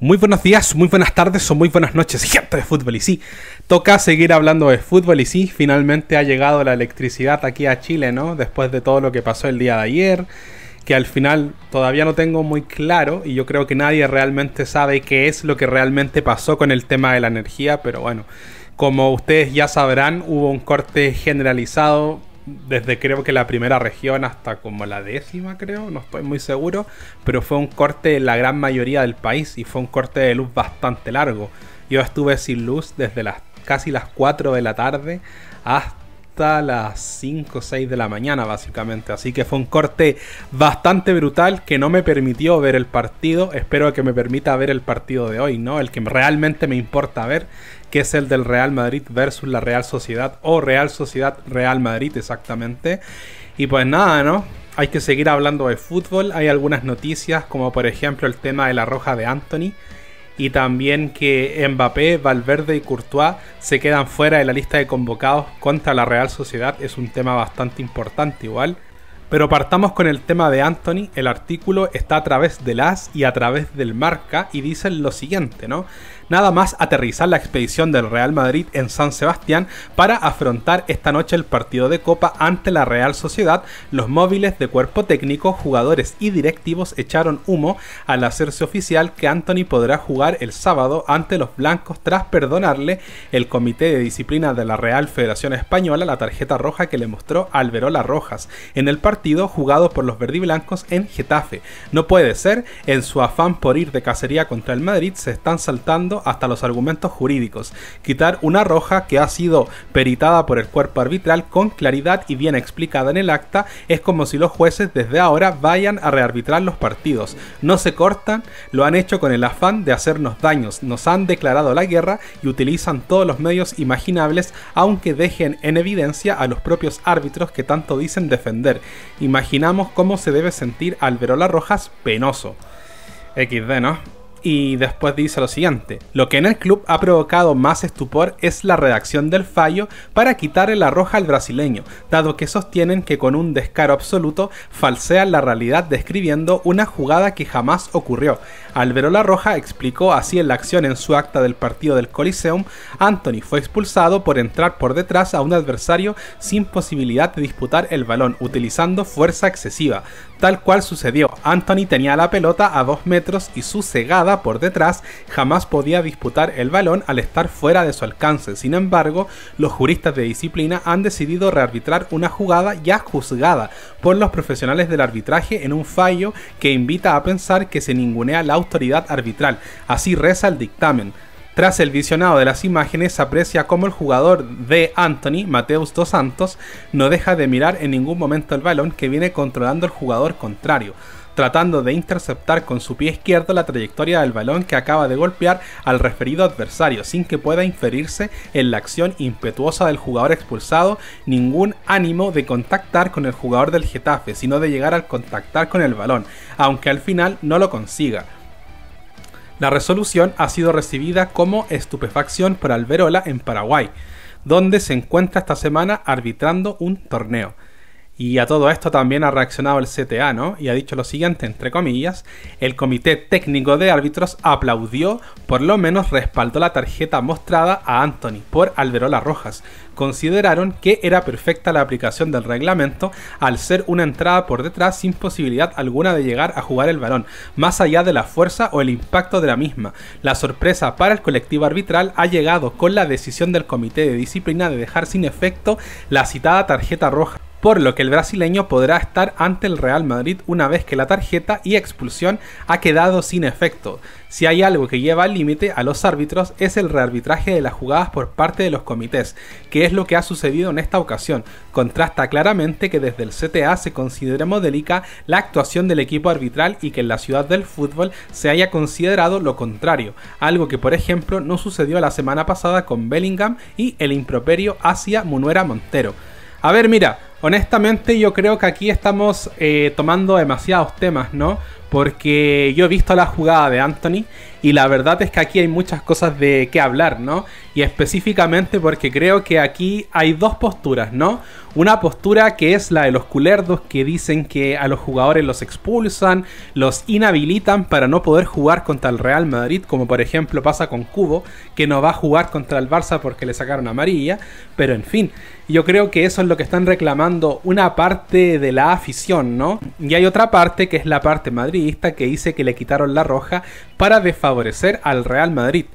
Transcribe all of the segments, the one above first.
Muy buenos días, muy buenas tardes o muy buenas noches, gente de fútbol. Y sí, toca seguir hablando de fútbol. Y sí, finalmente ha llegado la electricidad aquí a Chile, ¿no? Después de todo lo que pasó el día de ayer, que al final todavía no tengo muy claro, y yo creo que nadie realmente sabe qué es lo que realmente pasó con el tema de la energía. Pero bueno, como ustedes ya sabrán, hubo un corte generalizado desde creo que la primera región hasta como la 10ª, creo, no estoy muy seguro, pero fue un corte en la gran mayoría del país y fue un corte de luz bastante largo. Yo estuve sin luz desde casi las 4 de la tarde hasta las 5 o 6 de la mañana básicamente, así que fue un corte bastante brutal que no me permitió ver el partido. Espero que me permita ver el partido de hoy, ¿no? El que realmente me importa ver, que es el del Real Madrid versus la Real Sociedad, o Real Sociedad Real Madrid exactamente. Y pues nada, ¿no? Hay que seguir hablando de fútbol. Hay algunas noticias, como por ejemplo el tema de la roja de Antony, y también que Mbappé, Valverde y Courtois se quedan fuera de la lista de convocados contra la Real Sociedad. Es un tema bastante importante igual. Pero partamos con el tema de Antony. El artículo está a través del AS y a través del Marca y dicen lo siguiente, ¿no? Nada más aterrizar la expedición del Real Madrid en San Sebastián para afrontar esta noche el partido de Copa ante la Real Sociedad, los móviles de cuerpo técnico, jugadores y directivos echaron humo al hacerse oficial que Antony podrá jugar el sábado ante los blancos tras perdonarle el Comité de Disciplina de la Real Federación Española la tarjeta roja que le mostró Alberola Rojas en el partido jugado por los verdiblancos en Getafe. No puede ser, en su afán por ir de cacería contra el Madrid se están saltando hasta los argumentos jurídicos. Quitar una roja que ha sido peritada por el cuerpo arbitral con claridad y bien explicada en el acta es como si los jueces desde ahora vayan a rearbitrar los partidos. No se cortan, lo han hecho con el afán de hacernos daños, nos han declarado la guerra y utilizan todos los medios imaginables, aunque dejen en evidencia a los propios árbitros que tanto dicen defender. Imaginamos cómo se debe sentir Alberola Rojas, penoso. XD, ¿no? Y después dice lo siguiente: lo que en el club ha provocado más estupor es la redacción del fallo para quitarle la roja al brasileño, dado que sostienen que con un descaro absoluto falsean la realidad describiendo una jugada que jamás ocurrió. Alberola Roja explicó así en la acción en su acta del partido del Coliseum. Antony fue expulsado por entrar por detrás a un adversario sin posibilidad de disputar el balón, utilizando fuerza excesiva. Tal cual sucedió, Antony tenía la pelota a 2 metros y su cegada por detrás jamás podía disputar el balón al estar fuera de su alcance. Sin embargo, los juristas de disciplina han decidido rearbitrar una jugada ya juzgada por los profesionales del arbitraje en un fallo que invita a pensar que se ningunea la autoridad arbitral. Así reza el dictamen. Tras el visionado de las imágenes se aprecia cómo el jugador de Antony, Mateus dos Santos, no deja de mirar en ningún momento el balón que viene controlando el jugador contrario, tratando de interceptar con su pie izquierdo la trayectoria del balón que acaba de golpear al referido adversario, sin que pueda inferirse en la acción impetuosa del jugador expulsado ningún ánimo de contactar con el jugador del Getafe, sino de llegar al contactar con el balón, aunque al final no lo consiga. La resolución ha sido recibida como estupefacción por Alberola en Paraguay, donde se encuentra esta semana arbitrando un torneo. Y a todo esto también ha reaccionado el CTA, ¿no? Y ha dicho lo siguiente, entre comillas: el Comité Técnico de Árbitros aplaudió, por lo menos respaldó la tarjeta mostrada a Antony por Alberola Rojas. Consideraron que era perfecta la aplicación del reglamento al ser una entrada por detrás sin posibilidad alguna de llegar a jugar el balón, más allá de la fuerza o el impacto de la misma. La sorpresa para el colectivo arbitral ha llegado con la decisión del Comité de Disciplina de dejar sin efecto la citada tarjeta roja, por lo que el brasileño podrá estar ante el Real Madrid una vez que la tarjeta y expulsión ha quedado sin efecto. Si hay algo que lleva al límite a los árbitros es el rearbitraje de las jugadas por parte de los comités, que es lo que ha sucedido en esta ocasión. Contrasta claramente que desde el CTA se considere modélica la actuación del equipo arbitral y que en la ciudad del fútbol se haya considerado lo contrario, algo que por ejemplo no sucedió la semana pasada con Bellingham y el improperio hacia Munuera Montero. A ver, mira, honestamente yo creo que aquí estamos tomando demasiados temas, ¿no? porque yo he visto la jugada de Antony y la verdad es que aquí hay muchas cosas de qué hablar, ¿no? Y específicamente porque creo que aquí hay dos posturas, ¿no? Una postura que es la de los culerdos, que dicen que a los jugadores los expulsan, los inhabilitan para no poder jugar contra el Real Madrid, como por ejemplo pasa con Kubo, que no va a jugar contra el Barça porque le sacaron amarilla, pero en fin, yo creo que eso es lo que están reclamando una parte de la afición, ¿no? Y hay otra parte que es la parte madridista que dice que le quitaron la roja para desfavorecer al Real Madrid.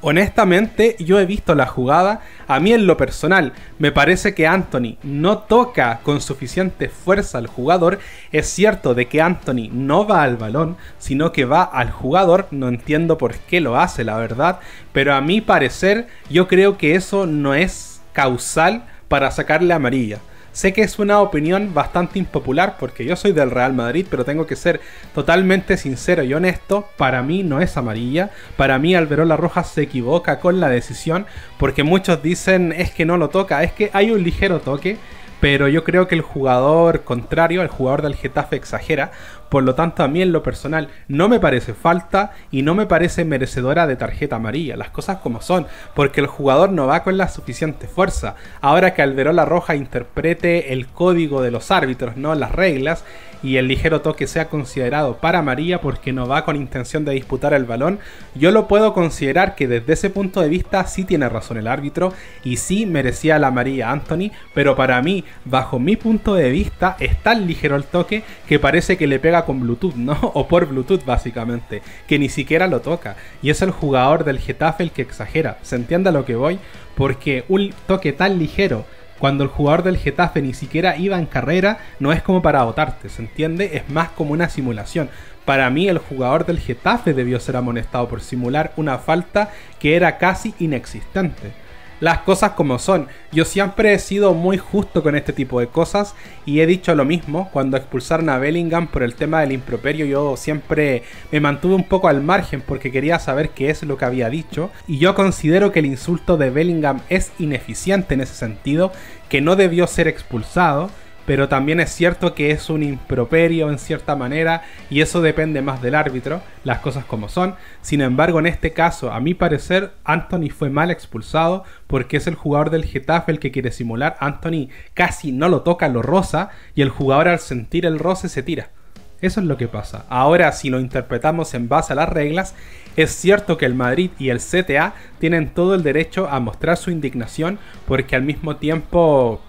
Honestamente, yo he visto la jugada. A mí en lo personal me parece que Antony no toca con suficiente fuerza al jugador. Es cierto de que Antony no va al balón, sino que va al jugador. No entiendo por qué lo hace, la verdad, pero a mi parecer yo creo que eso no es causal para sacarle amarilla. Sé que es una opinión bastante impopular porque yo soy del Real Madrid, pero tengo que ser totalmente sincero y honesto. Para mí no es amarilla. Para mí Alberola Rojas se equivoca con la decisión, porque muchos dicen es que no lo toca. Es que hay un ligero toque, pero yo creo que el jugador contrario, el jugador del Getafe, exagera. Por lo tanto, a mí en lo personal no me parece falta y no me parece merecedora de tarjeta amarilla. Las cosas como son, porque el jugador no va con la suficiente fuerza. Ahora que Alberola Roja interprete el código de los árbitros, no las reglas, y el ligero toque sea considerado para amarilla porque no va con intención de disputar el balón, yo lo puedo considerar que desde ese punto de vista sí tiene razón el árbitro y sí merecía la amarilla Antony, pero para mí, bajo mi punto de vista, es tan ligero el toque que parece que le pega con Bluetooth, ¿no? O por Bluetooth básicamente, que ni siquiera lo toca, y es el jugador del Getafe el que exagera. ¿Se entiende a lo que voy? Porque un toque tan ligero cuando el jugador del Getafe ni siquiera iba en carrera, no es como para botarte, ¿se entiende? Es más como una simulación. Para mí el jugador del Getafe debió ser amonestado por simular una falta que era casi inexistente. Las cosas como son. Yo siempre he sido muy justo con este tipo de cosas y he dicho lo mismo. Cuando expulsaron a Bellingham por el tema del improperio, yo siempre me mantuve un poco al margen porque quería saber qué es lo que había dicho, y yo considero que el insulto de Bellingham es ineficiente en ese sentido, que no debió ser expulsado. Pero también es cierto que es un improperio en cierta manera y eso depende más del árbitro, las cosas como son. Sin embargo, en este caso, a mi parecer, Antony fue mal expulsado porque es el jugador del Getafe el que quiere simular. Antony casi no lo toca, lo roza, y el jugador al sentir el roce se tira. Eso es lo que pasa. Ahora, si lo interpretamos en base a las reglas, es cierto que el Madrid y el CTA tienen todo el derecho a mostrar su indignación porque al mismo tiempo,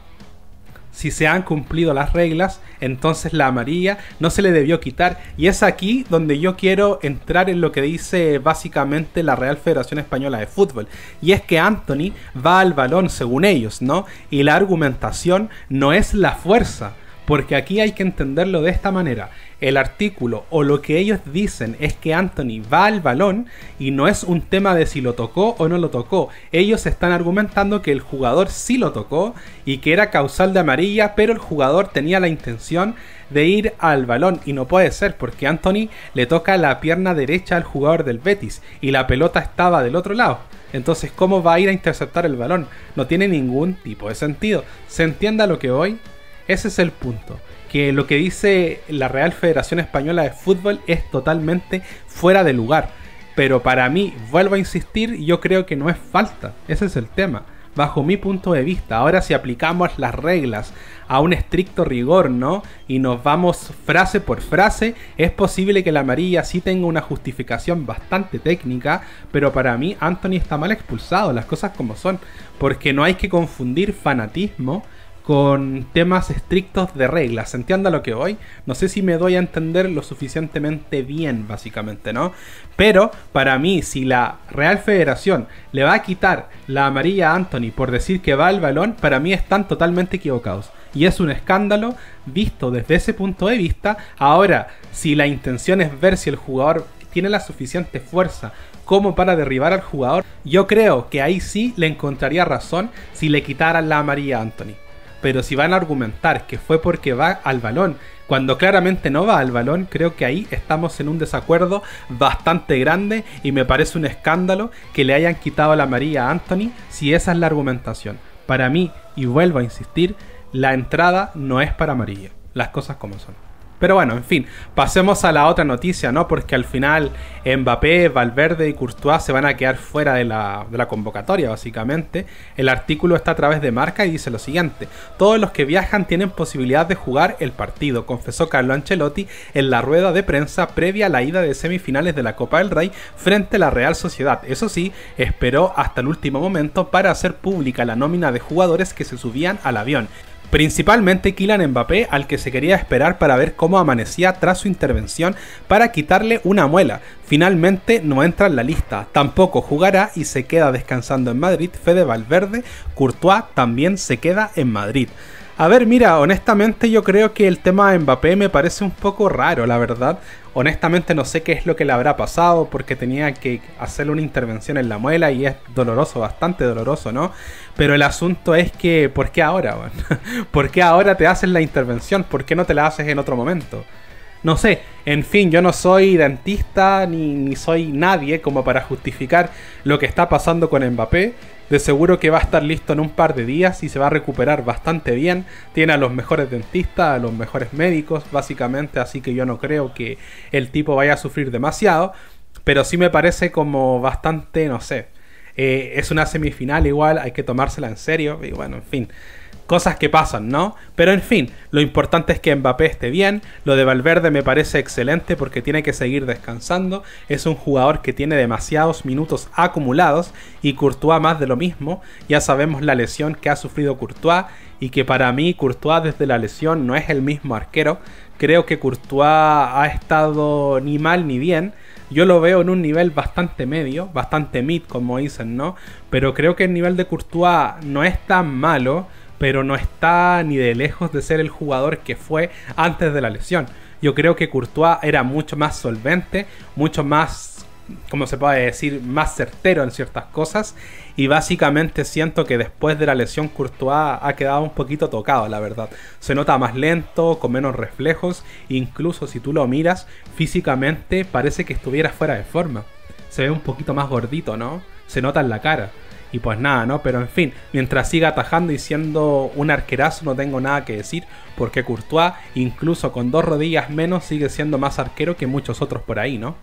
si se han cumplido las reglas, entonces la amarilla no se le debió quitar. Y es aquí donde yo quiero entrar en lo que dice básicamente la Real Federación Española de Fútbol. Y es que Antony va al balón según ellos, ¿no? Y la argumentación no es la fuerza, porque aquí hay que entenderlo de esta manera. El artículo o lo que ellos dicen es que Antony va al balón y no es un tema de si lo tocó o no lo tocó. Ellos están argumentando que el jugador sí lo tocó y que era causal de amarilla, pero el jugador tenía la intención de ir al balón y no puede ser porque Antony le toca la pierna derecha al jugador del Betis y la pelota estaba del otro lado. Entonces, ¿cómo va a ir a interceptar el balón? No tiene ningún tipo de sentido. ¿Se entiende a lo que voy? Ese es el punto. Que lo que dice la Real Federación Española de Fútbol es totalmente fuera de lugar. Pero para mí, vuelvo a insistir, yo creo que no es falta. Ese es el tema, bajo mi punto de vista. Ahora, si aplicamos las reglas a un estricto rigor, ¿no? Y nos vamos frase por frase, es posible que la amarilla sí tenga una justificación bastante técnica, pero para mí Antony está mal expulsado, las cosas como son. Porque no hay que confundir fanatismo con temas estrictos de reglas. ¿Se entiende a lo que voy? No sé si me doy a entender lo suficientemente bien, básicamente, ¿no? Pero, para mí, si la Real Federación le va a quitar la amarilla a Antony por decir que va al balón, para mí están totalmente equivocados. Y es un escándalo visto desde ese punto de vista. Ahora, si la intención es ver si el jugador tiene la suficiente fuerza como para derribar al jugador, yo creo que ahí sí le encontraría razón si le quitaran la amarilla a Antony. Pero si van a argumentar que fue porque va al balón, cuando claramente no va al balón, creo que ahí estamos en un desacuerdo bastante grande y me parece un escándalo que le hayan quitado la amarilla a Antony si esa es la argumentación. Para mí, y vuelvo a insistir, la entrada no es para amarilla. Las cosas como son. Pero bueno, en fin, pasemos a la otra noticia, ¿no? Porque al final Mbappé, Valverde y Courtois se van a quedar fuera de la convocatoria, básicamente. El artículo está a través de Marca y dice lo siguiente: todos los que viajan tienen posibilidad de jugar el partido, confesó Carlo Ancelotti en la rueda de prensa previa a la ida de semifinales de la Copa del Rey frente a la Real Sociedad. Eso sí, esperó hasta el último momento para hacer pública la nómina de jugadores que se subían al avión. Principalmente Kylian Mbappé, al que se quería esperar para ver cómo amanecía tras su intervención para quitarle una muela. Finalmente no entra en la lista, tampoco jugará y se queda descansando en Madrid Fede Valverde. Courtois también se queda en Madrid. A ver, mira, honestamente yo creo que el tema de Mbappé me parece un poco raro, la verdad. Honestamente no sé qué es lo que le habrá pasado, porque tenía que hacerle una intervención en la muela y es doloroso, bastante doloroso, ¿no? Pero el asunto es que, ¿por qué ahora, man? ¿Por qué ahora te haces la intervención? ¿Por qué no te la haces en otro momento? No sé, en fin, yo no soy dentista ni soy nadie como para justificar lo que está pasando con Mbappé. De seguro que va a estar listo en un par de días y se va a recuperar bastante bien. Tiene a los mejores dentistas, a los mejores médicos, básicamente, así que yo no creo que el tipo vaya a sufrir demasiado. Pero sí me parece como bastante, no sé. Es una semifinal igual, hay que tomársela en serio. Y bueno, en fin, cosas que pasan, ¿no? Pero en fin, lo importante es que Mbappé esté bien. Lo de Valverde me parece excelente porque tiene que seguir descansando. Es un jugador que tiene demasiados minutos acumulados y Courtois más de lo mismo. Ya sabemos la lesión que ha sufrido Courtois y que para mí Courtois desde la lesión no es el mismo arquero. Creo que Courtois ha estado ni mal ni bien. Yo lo veo en un nivel bastante medio, bastante mid como dicen, ¿no? Pero creo que el nivel de Courtois no es tan malo, pero no está ni de lejos de ser el jugador que fue antes de la lesión. Yo creo que Courtois era mucho más solvente, mucho más, como se puede decir, más certero en ciertas cosas. Y básicamente siento que después de la lesión Courtois ha quedado un poquito tocado, la verdad. Se nota más lento, con menos reflejos. Incluso si tú lo miras, físicamente parece que estuviera fuera de forma. Se ve un poquito más gordito, ¿no? Se nota en la cara. Y pues nada, ¿no? Pero en fin, mientras siga atajando y siendo un arquerazo no tengo nada que decir, porque Courtois, incluso con 2 rodillas menos, sigue siendo más arquero que muchos otros por ahí, ¿no?